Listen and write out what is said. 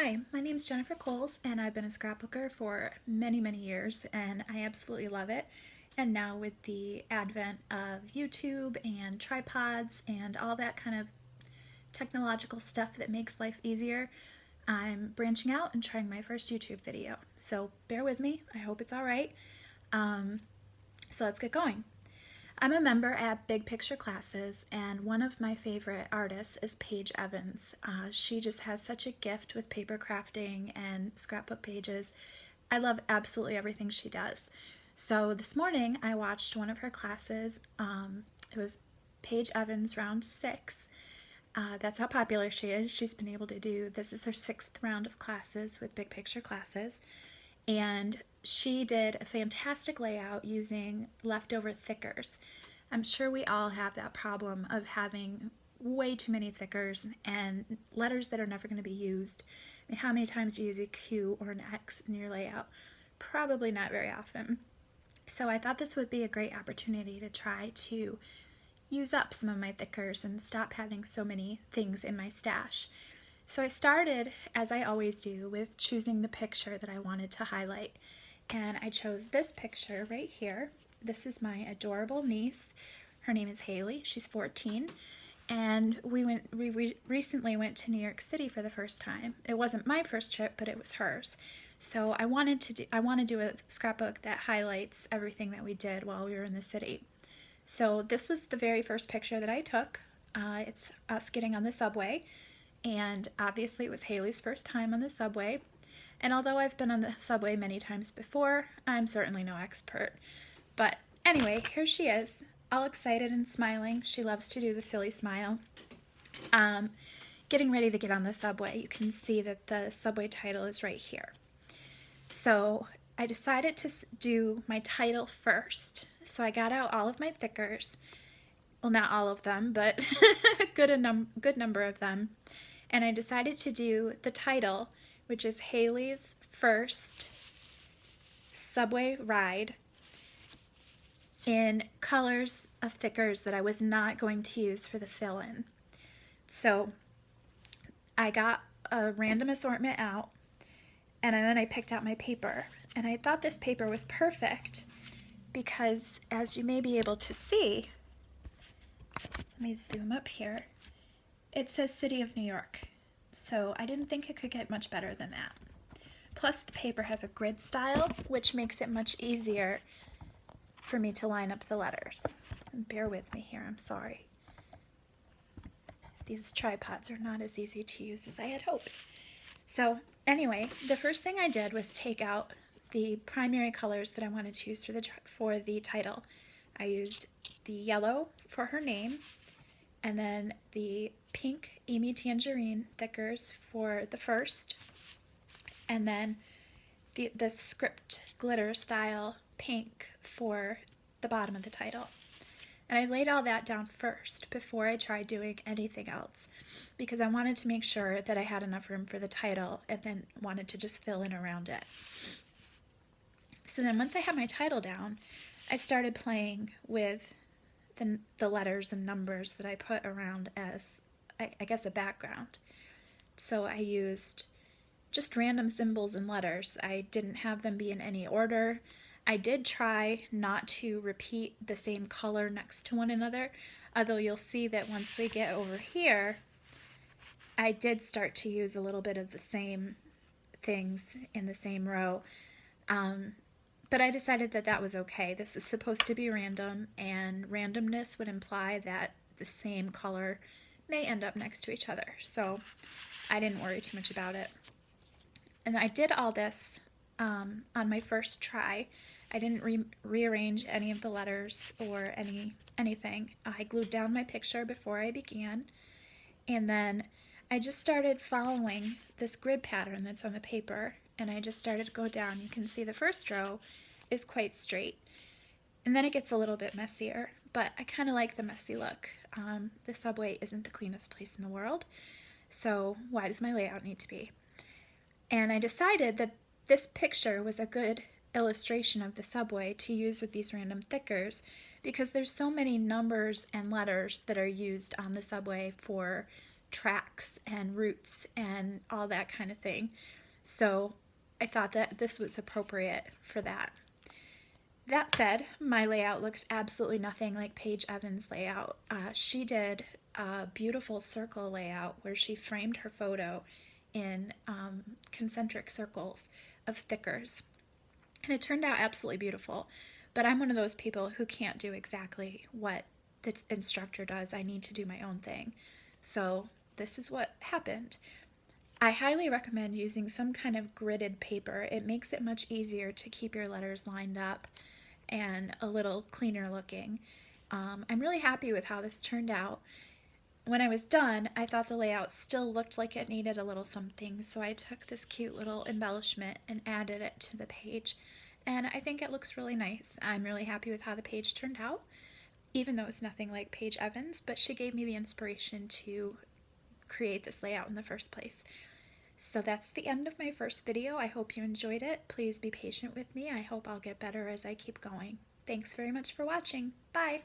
Hi, my name is Jennifer Coles, and I've been a scrapbooker for many, many years, and I absolutely love it. And now, with the advent of YouTube and tripods and all that kind of technological stuff that makes life easier, I'm branching out and trying my first YouTube video. So bear with me, I hope it's all right. So let's get going. I'm a member at Big Picture Classes, and one of my favorite artists is Paige Evans. She just has such a gift with paper crafting and scrapbook pages. I love absolutely everything she does. So this morning I watched one of her classes. It was Paige Evans round 6. That's how popular she is. She's been able to do, this is her 6th round of classes with Big Picture Classes. And she did a fantastic layout using leftover thickers. I'm sure we all have that problem of having way too many thickers and letters that are never going to be used. I mean, how many times do you use a Q or an X in your layout? Probably not very often. So I thought this would be a great opportunity to try to use up some of my thickers and stop having so many things in my stash. So I started, as I always do, with choosing the picture that I wanted to highlight. And I chose this picture right here. This is my adorable niece. Her name is Haley. She's 14. And we recently went to New York City for the first time. It wasn't my first trip, but it was hers. So I want to do a scrapbook that highlights everything that we did while we were in the city. So this was the very first picture that I took. It's us getting on the subway. And obviously it was Haley's first time on the subway. And although I've been on the subway many times before, I'm certainly no expert. But anyway, here she is, all excited and smiling. She loves to do the silly smile. Getting ready to get on the subway. You can see that the subway title is right here. So I decided to do my title first. So I got out all of my thickers. Well, not all of them, but a good number of them. And I decided to do the title, which is Haley's first subway ride, in colors of thickers that I was not going to use for the fill-in. So I got a random assortment out, and then I picked out my paper. And I thought this paper was perfect because, as you may be able to see, let me zoom up here, it says City of New York. So I didn't think it could get much better than that. Plus the paper has a grid style, which makes it much easier for me to line up the letters. And bear with me here, I'm sorry. These tripods are not as easy to use as I had hoped. So anyway, the first thing I did was take out the primary colors that I wanted to use for the title. I used the yellow for her name, and then the pink Amy Tangerine thickers for the first, and then the script glitter style pink for the bottom of the title. And I laid all that down first before I tried doing anything else, because I wanted to make sure that I had enough room for the title and then wanted to just fill in around it. So then once I had my title down, I started playing with the letters and numbers that I put around as, I guess, a background. So I used just random symbols and letters. I didn't have them be in any order. I did try not to repeat the same color next to one another, although you'll see that once we get over here, I did start to use a little bit of the same things in the same row. But I decided that that was okay. This is supposed to be random, and randomness would imply that the same color may end up next to each other. So I didn't worry too much about it. And I did all this on my first try. I didn't rearrange any of the letters or anything. I glued down my picture before I began. And then I just started following this grid pattern that's on the paper, and I just started to go down. You can see the first row is quite straight, and then it gets a little bit messier, but I kind of like the messy look. The subway isn't the cleanest place in the world, so why does my layout need to be? And I decided that this picture was a good illustration of the subway to use with these random thickers, because there's so many numbers and letters that are used on the subway for tracks and roots and all that kind of thing. So I thought that this was appropriate for that. That said, my layout looks absolutely nothing like Paige Evans' layout. She did a beautiful circle layout where she framed her photo in concentric circles of thickers. And it turned out absolutely beautiful. But I'm one of those people who can't do exactly what the instructor does. I need to do my own thing. So this is what happened. I highly recommend using some kind of gridded paper. It makes it much easier to keep your letters lined up and a little cleaner looking. I'm really happy with how this turned out. When I was done, I thought the layout still looked like it needed a little something, so I took this cute little embellishment and added it to the page. And I think it looks really nice. I'm really happy with how the page turned out, even though it's nothing like Paige Evans, but she gave me the inspiration to create this layout in the first place. So that's the end of my first video. I hope you enjoyed it. Please be patient with me. I hope I'll get better as I keep going. Thanks very much for watching. Bye!